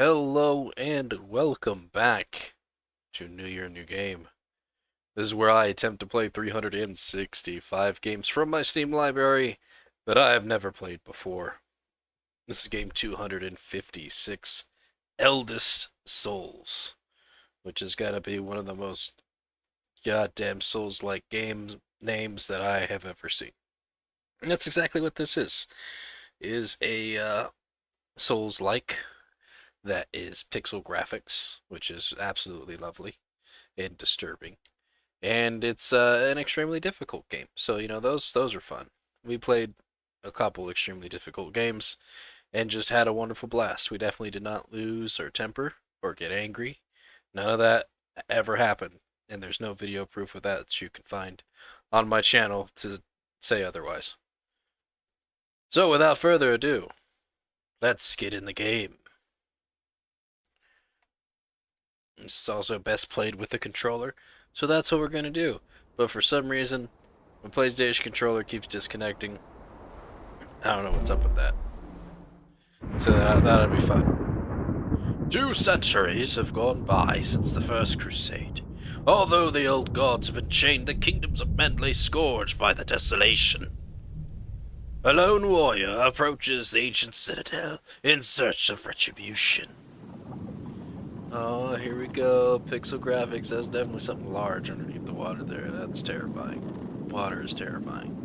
Hello and welcome back to New Year, New Game. This is where I attempt to play 365 games from my Steam library that I have never played before. This is game 256, Eldest Souls, which has got to be one of the most goddamn Souls-like game names that I have ever seen. And that's exactly what this is a Souls-like that is pixel graphics, which is absolutely lovely and disturbing. And it's an extremely difficult game. So, those are fun. We played a couple extremely difficult games and just had a wonderful blast. We definitely did not lose our temper or get angry. None of that ever happened. And there's no video proof of that you can find on my channel to say otherwise. So, without further ado, let's get in the game. This is also best played with a controller, so that's what we're going to do. But for some reason, my PlayStation controller keeps disconnecting. I don't know what's up with that. So that'll be fun. 2 centuries have gone by since the First Crusade. Although the old gods have been chained, the kingdoms of men lay scourged by the desolation. A lone warrior approaches the ancient citadel in search of retribution. Oh, here we go. Pixel graphics. There's definitely something large underneath the water there. That's terrifying. Water is terrifying.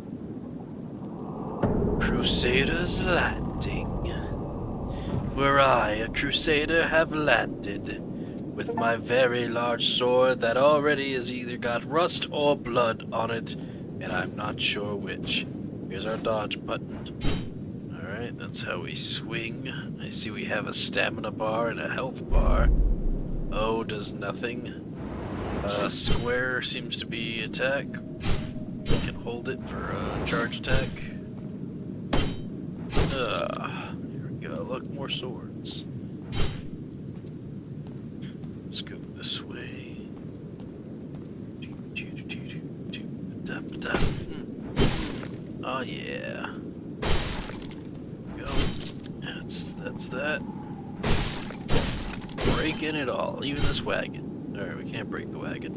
Crusader's Landing. Where I, a crusader, have landed with my very large sword that already has either got rust or blood on it, and I'm not sure which. Here's our dodge button. Alright, that's how we swing. I see we have a stamina bar and a health bar. O does nothing. Square seems to be attack. We can hold it for charge attack. Here we go. Look, more swords. Let's go this way. Oh yeah. Go. That's that. Breaking it all, even this wagon. Alright, we can't break the wagon.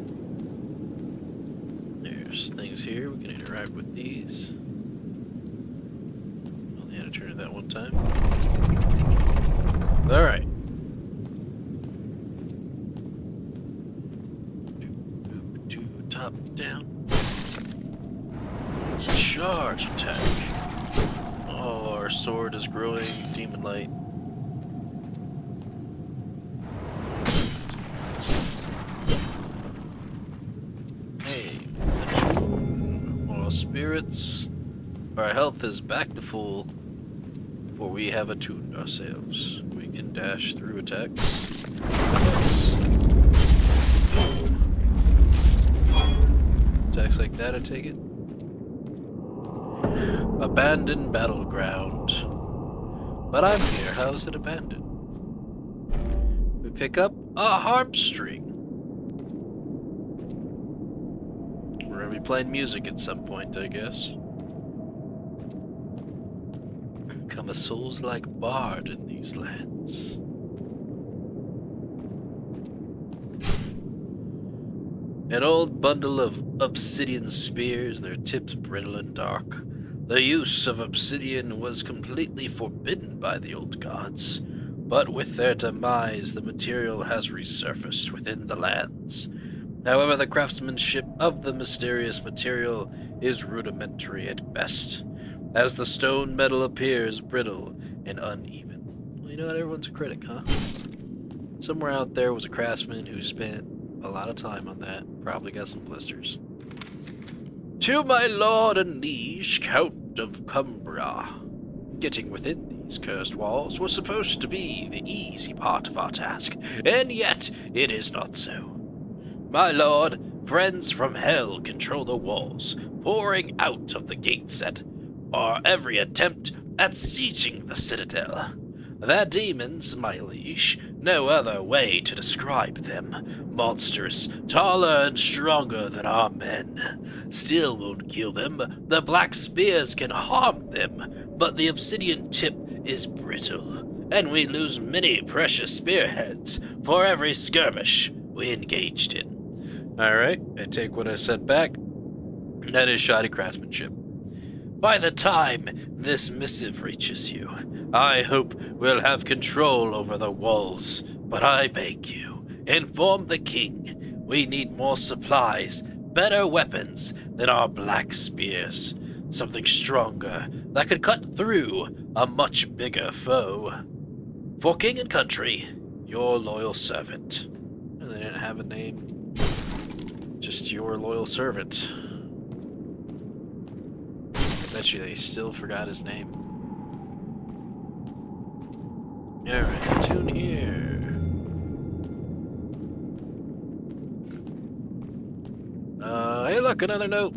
There's things here, we can interact with these. Only had to turn it that one time. Alright. Top down. Charge attack. Oh, our sword is growing demon light. Spirits. Our health is back to full, for we have attuned ourselves. We can dash through attacks. Attacks like that, I take it. Abandoned battleground. But I'm here. How is it abandoned? We pick up a harp string. We're gonna be playing music at some point, I guess. Become a Souls-like bard in these lands. An old bundle of obsidian spears, their tips brittle and dark. The use of obsidian was completely forbidden by the old gods, but with their demise, the material has resurfaced within the lands. However, the craftsmanship of the mysterious material is rudimentary at best, as the stone metal appears brittle and uneven. Well, you know what? Everyone's a critic, huh? Somewhere out there was a craftsman who spent a lot of time on that. Probably got some blisters. To my lord and liege, Count of Cumbria. Getting within these cursed walls was supposed to be the easy part of our task, and yet it is not so. My lord, friends from hell control the walls, pouring out of the gates at our every attempt at sieging the citadel. Their demons, my liege, no other way to describe them. Monstrous, taller and stronger than our men. Still won't kill them. The black spears can harm them, but the obsidian tip is brittle and we lose many precious spearheads for every skirmish we engaged in. Alright, I take what I said back. That is shoddy craftsmanship. By the time this missive reaches you, I hope we'll have control over the walls, but I beg you, inform the king we need more supplies, better weapons than our black spears, something stronger that could cut through a much bigger foe. For king and country, your loyal servant. And they didn't have a name, just your loyal servant. Bet you they still forgot his name. Alright, tune here. Hey look, another note.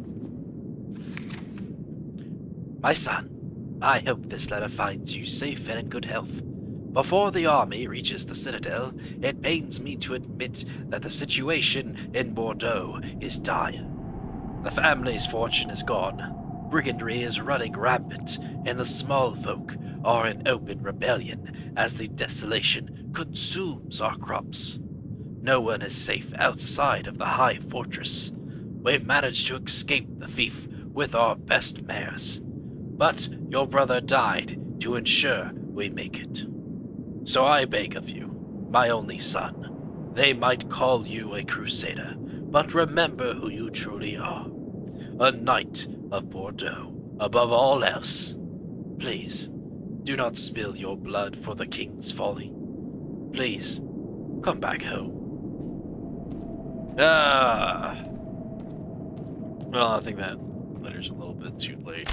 My son, I hope this letter finds you safe and in good health. Before the army reaches the citadel, it pains me to admit that the situation in Bordeaux is dire. The family's fortune is gone. Brigandry is running rampant, and the small folk are in open rebellion as the desolation consumes our crops. No one is safe outside of the high fortress. We've managed to escape the fief with our best mares, but your brother died to ensure we make it. So I beg of you, my only son, they might call you a crusader, but remember who you truly are. A knight of Bordeaux, above all else. Please, do not spill your blood for the king's folly. Please, come back home. Well, I think that letter's a little bit too late.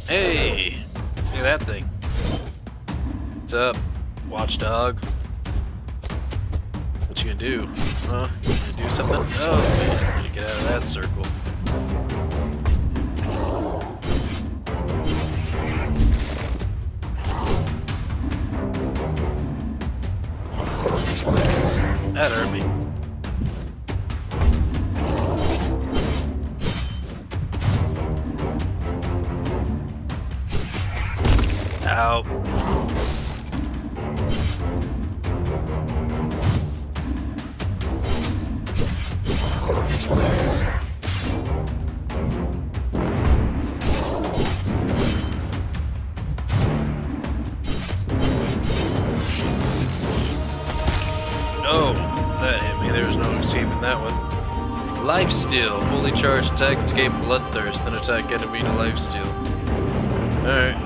Hey, look at that thing. What's up, watchdog? What you gonna do? Huh? You gonna do something? Oh, man, I'm gonna get out of that circle. That hurt me. Ow. Oh, that hit me. There was no escaping that one. Lifesteal. Fully charged attack to gain bloodthirst, then attack enemy to lifesteal. Alright.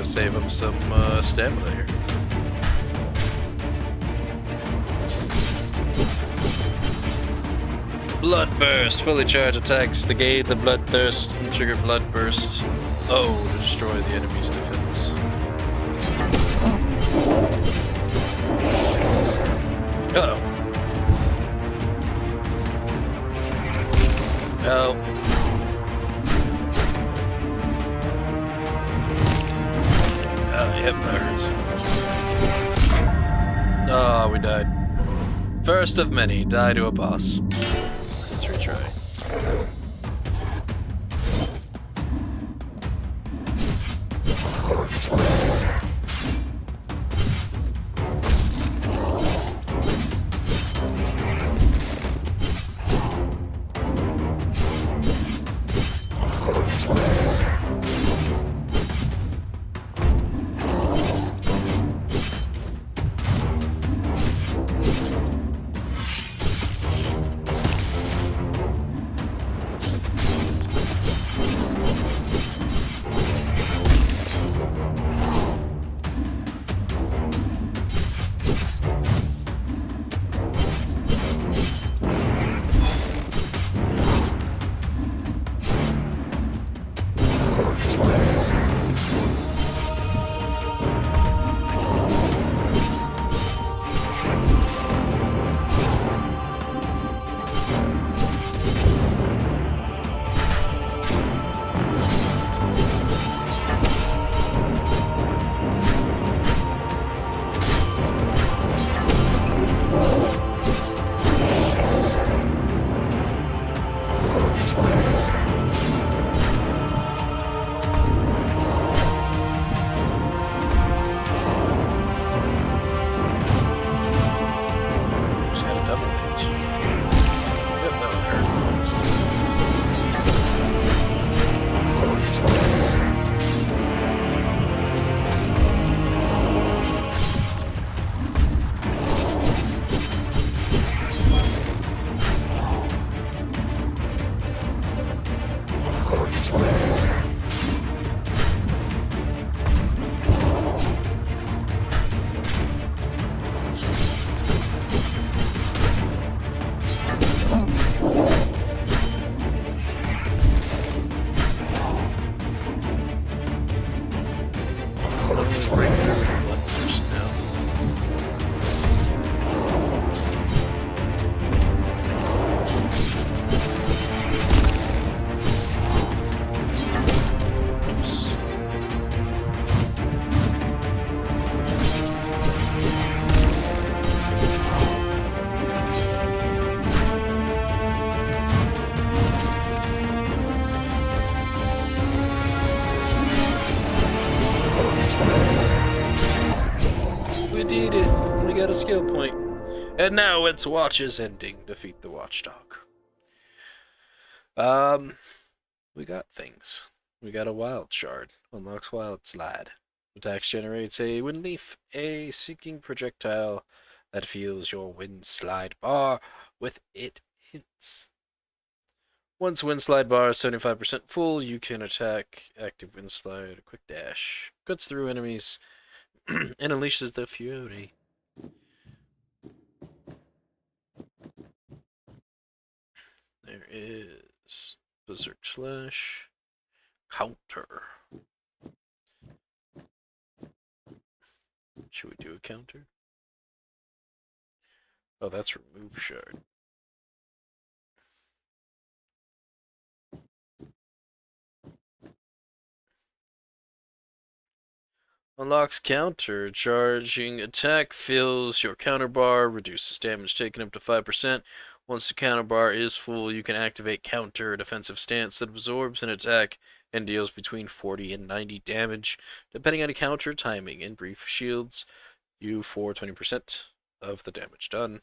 Save him some stamina here. Bloodburst. Fully charged attacks to gain the bloodthirst and trigger bloodburst. Oh, to destroy the enemy's defense. Uh-oh. No. Yep, that hurts. Oh, we died. First of many, die to a boss. Let's retry. Just had a double hit. Yep, that one hurt. Blood burst now. Oops. We did it. We got a skill point. And now it's Watch's ending. Defeat the Watchdog. We got things. We got a Wild Shard. Unlocks Wild Slide. Attacks generates a Wind Leaf, a sinking projectile that fills your Wind Slide bar with it hints. Once Wind Slide bar is 75% full, you can attack active Wind Slide, quick dash, cuts through enemies, and unleashes the fury. There is Berserk Slash, counter. Should we do a counter? Oh, that's remove shard. Unlocks counter. Charging attack fills your counter bar, reduces damage taken up to 5%. Once the counter bar is full, you can activate counter, a defensive stance that absorbs an attack and deals between 40 and 90 damage, depending on a counter timing. And brief shields you for 20% of the damage done.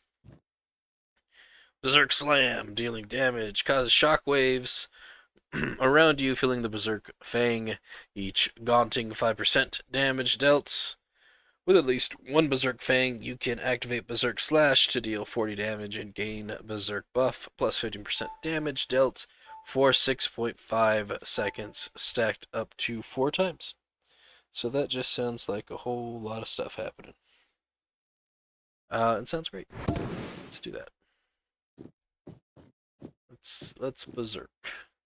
Berserk Slam, dealing damage, causes shockwaves around you, filling the Berserk Fang, each gaunting 5% damage dealt. With at least one Berserk Fang, you can activate Berserk Slash to deal 40 damage and gain Berserk Buff, plus 15% damage dealt for 6.5 seconds, stacked up to 4 times. So that just sounds like a whole lot of stuff happening. It sounds great. Let's do that. Let's Berserk.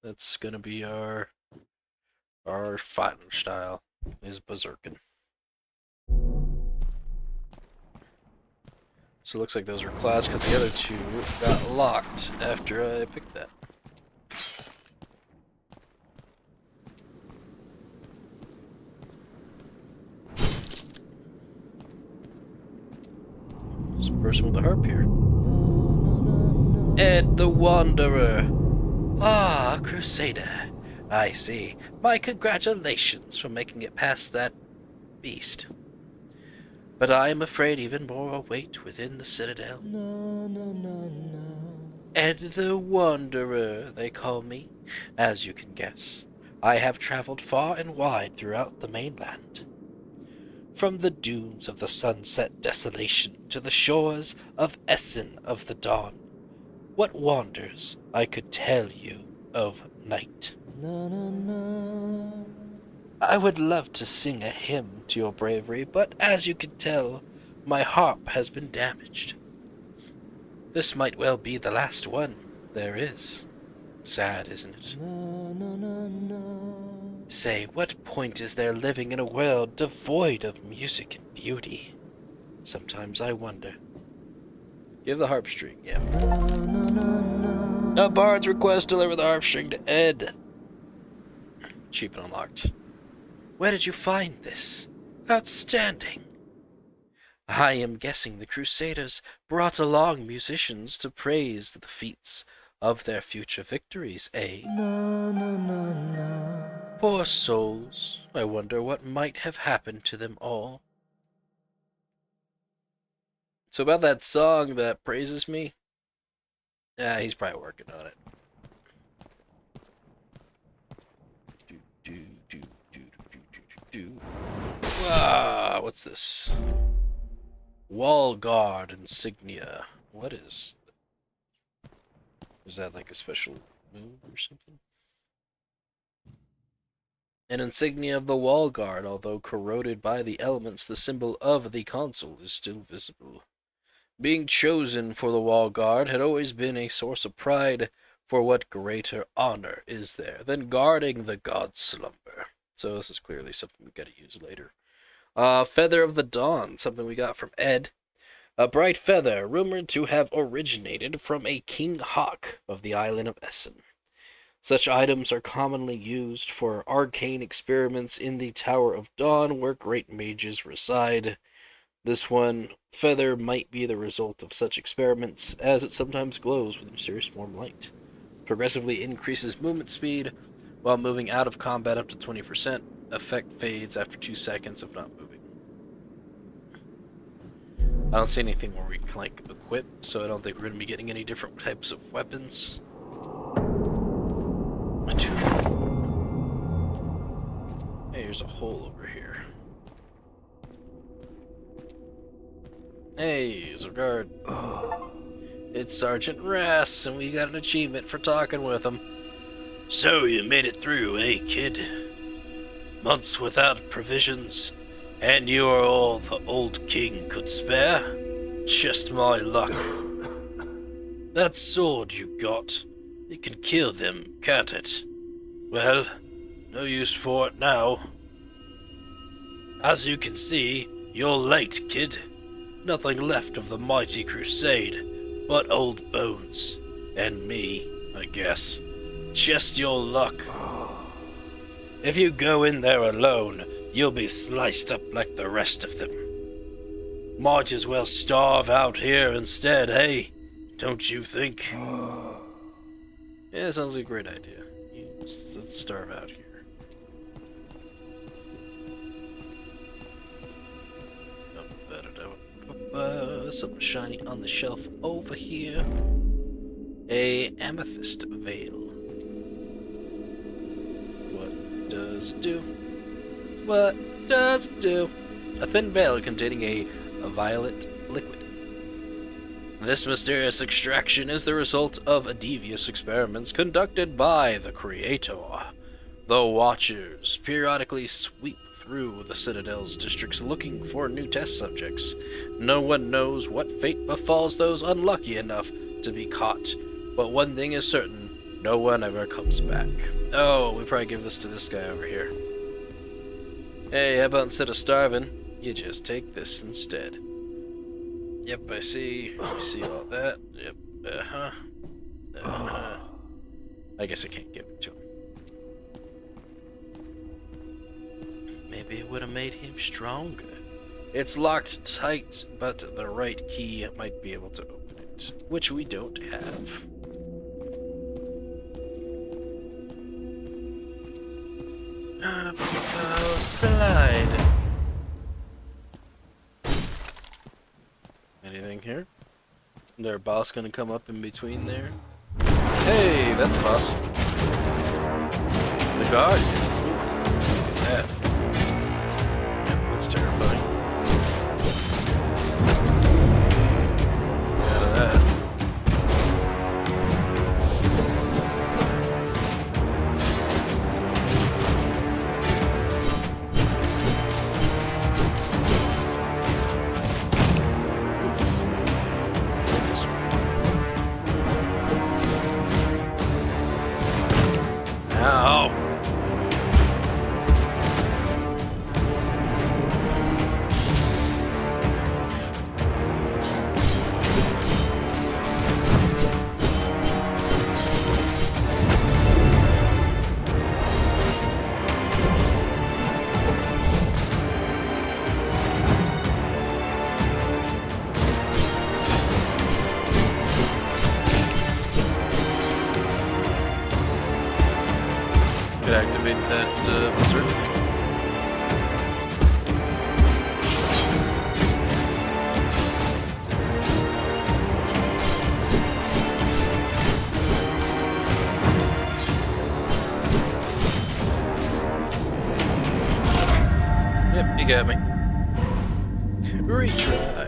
That's gonna be our fighting style, is Berserkin. So it looks like those were class because the other two got locked after I picked that. There's a person with a harp here. Ed the Wanderer. Ah, Crusader. I see. My congratulations for making it past that beast. But I am afraid even more await within the citadel. Ed the Wanderer, they call me, as you can guess. I have traveled far and wide throughout the mainland. From the dunes of the sunset desolation to the shores of Essen of the dawn, what wonders I could tell you of night. I would love to sing a hymn to your bravery, but as you can tell, my harp has been damaged. This might well be the last one there is. Sad, isn't it? Say, what point is there living in a world devoid of music and beauty? Sometimes I wonder. Give the harp string, yeah. A bard's request, deliver the harp string to Ed. Cheap and unlocked. Where did you find this? Outstanding. I am guessing the Crusaders brought along musicians to praise the feats of their future victories, eh? Na na na na. Poor souls, I wonder what might have happened to them all. So about that song that praises me, he's probably working on it. Do, do, do, do, do, do, do. What's this? Wall guard insignia. What is that like a special move or something? An insignia of the wall guard, although corroded by the elements, the symbol of the console is still visible. Being chosen for the wall guard had always been a source of pride, for what greater honor is there than guarding the god's slumber? So this is clearly something we gotta use later. Feather of the Dawn, something we got from Ed. A bright feather, rumored to have originated from a king hawk of the island of Essen. Such items are commonly used for arcane experiments in the Tower of Dawn, where great mages reside. This one, feather, might be the result of such experiments, as it sometimes glows with mysterious warm light. Progressively increases movement speed, while moving out of combat up to 20%. Effect fades after 2 seconds of not moving. I don't see anything where we can, like, equip, so I don't think we're going to be getting any different types of weapons. Hey, there's a hole over here. Hey, there's a guard. It's Sergeant Rass, and we got an achievement for talking with him. So you made it through, eh, kid? Months without provisions, and you are all the old king could spare? Just my luck. That sword you got, it can kill them, can't it? Well, no use for it now. As you can see, you're late, kid. Nothing left of the mighty crusade, but old bones. And me, I guess. Just your luck. If you go in there alone, you'll be sliced up like the rest of them. Might as well starve out here instead, eh? Don't you think? Yeah, sounds like a great idea. Let's starve out here. Something shiny on the shelf over here. A amethyst veil. What does it do? What does it do? A thin veil containing a violet liquid. This mysterious extraction is the result of devious experiments conducted by the Creator. The Watchers periodically sweep through the Citadel's districts looking for new test subjects. No one knows what fate befalls those unlucky enough to be caught, but one thing is certain, no one ever comes back. Oh, we probably give this to this guy over here. Hey, how about instead of starving, you just take this instead? Yep, I see all that. Yep, I guess I can't give it to him. Maybe it would have made him stronger. It's locked tight, but the right key might be able to open it, which we don't have. Oh, slide. Anything here? Is there a boss gonna come up in between there? Hey, that's a boss. The Guardian. Ooh, look at that. Yep, that's terrifying. Get out of that. This way. Ow! Could activate that berserk thing. Yep, you got me. Retry.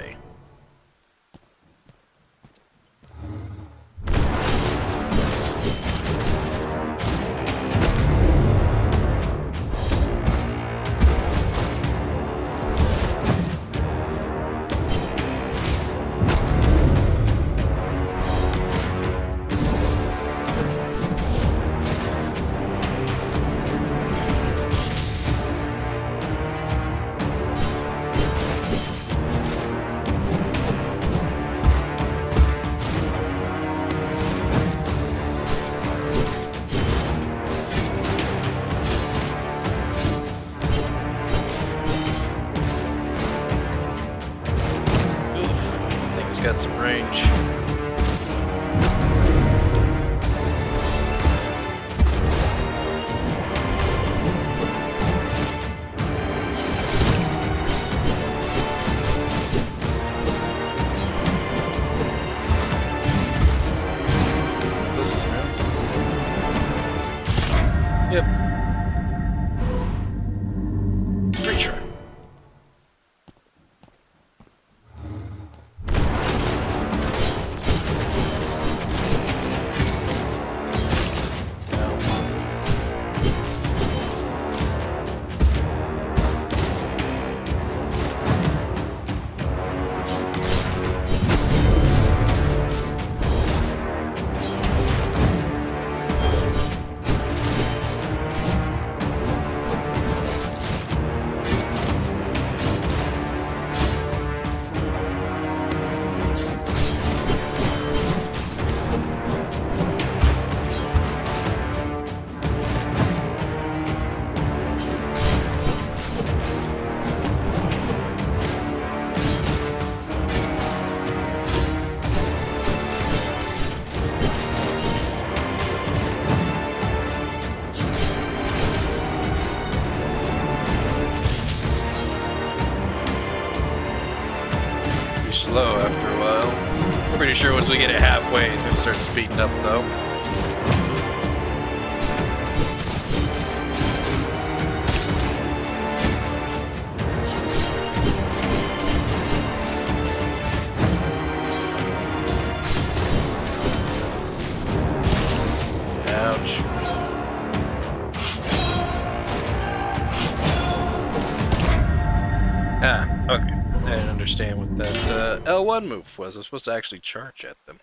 Got some range. This is new. Yep. Retry. Slow after a while. Pretty sure once we get it halfway, he's gonna start speeding up though. Ouch. Ah, okay. I didn't understand what that L1 move was. I was supposed to actually charge at them.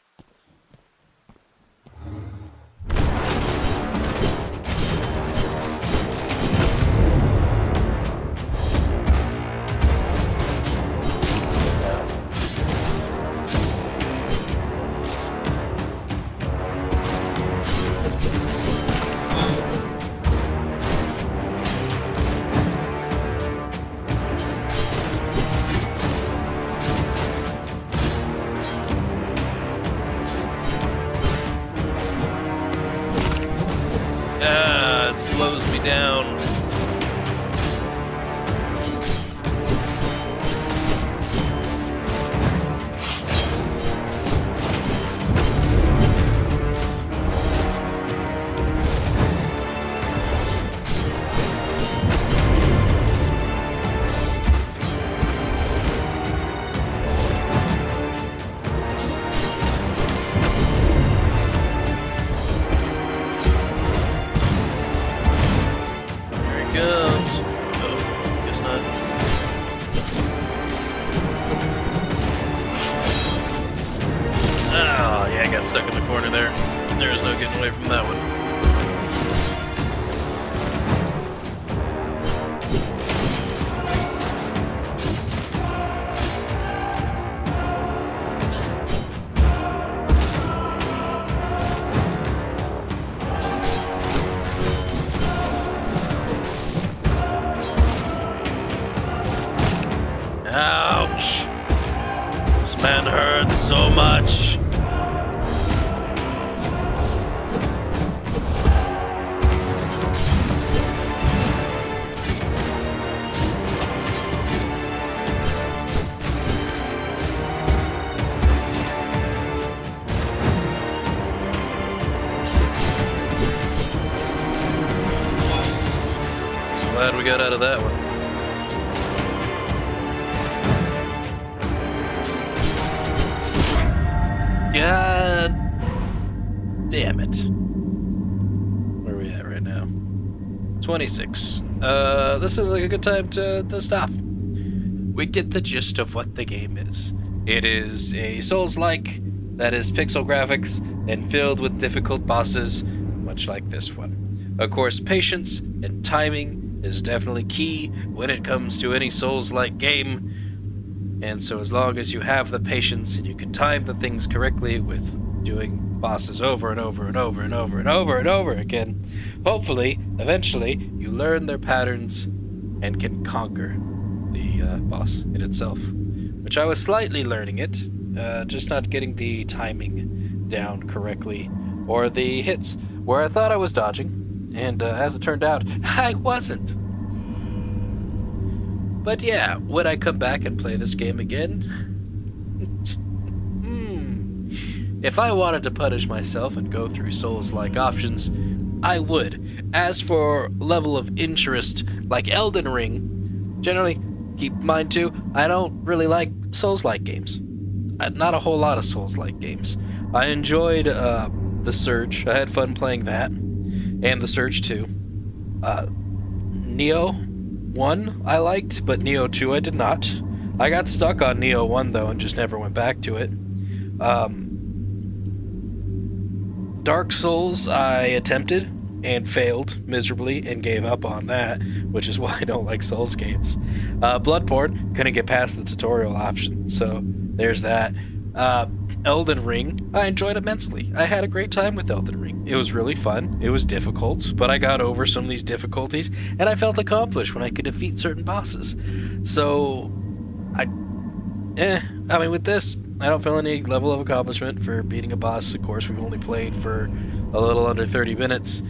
It slows me down. Glad we got out of that one. God damn it. Where are we at right now? 26. This is like a good time to stop. We get the gist of what the game is. It is a Souls-like that is pixel graphics and filled with difficult bosses, much like this one. Of course, patience and timing is definitely key when it comes to any Souls-like game. And so as long as you have the patience and you can time the things correctly with doing bosses over and over and over and over and over and over again, hopefully, eventually, you learn their patterns and can conquer the boss in itself. Which I was slightly learning it, just not getting the timing down correctly, or the hits, where I thought I was dodging, and as it turned out, I wasn't. But yeah, would I come back and play this game again? If I wanted to punish myself and go through Souls-like options, I would. As for level of interest, like Elden Ring, generally, keep in mind too, I don't really like Souls-like games. Not a whole lot of Souls-like games. I enjoyed The Surge. I had fun playing that. And The Surge 2. Neo 1 I liked, but Neo 2 I did not. I got stuck on Neo 1 though and just never went back to it. Dark Souls I attempted and failed miserably and gave up on that, which is why I don't like Souls games. Bloodborne, couldn't get past the tutorial option, so there's that. Elden Ring, I enjoyed immensely. I had a great time with Elden Ring. It was really fun. It was difficult, but I got over some of these difficulties, and I felt accomplished when I could defeat certain bosses. So, I mean, with this, I don't feel any level of accomplishment for beating a boss. Of course, we've only played for a little under 30 minutes,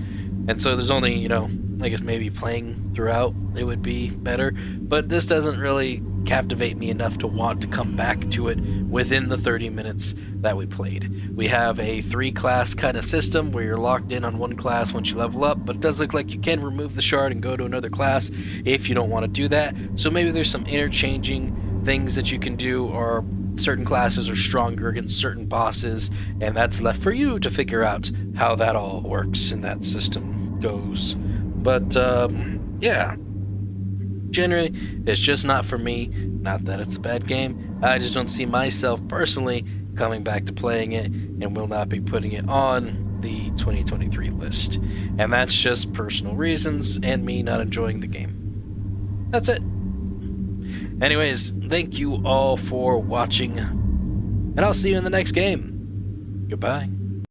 and so there's only, I guess maybe playing throughout it would be better, but this doesn't really captivate me enough to want to come back to it within the 30 minutes that we played. We have a 3-class kind of system where you're locked in on one class once you level up, but it does look like you can remove the shard and go to another class if you don't want to do that. So maybe there's some interchanging things that you can do, or certain classes are stronger against certain bosses, and that's left for you to figure out how that all works and that system goes. But yeah, generally it's just not for me. Not that it's a bad game, I just don't see myself personally coming back to playing it, and will not be putting it on the 2023 list. And that's just personal reasons and me not enjoying the game. That's it. Anyways, thank you all for watching, and I'll see you in the next game. Goodbye.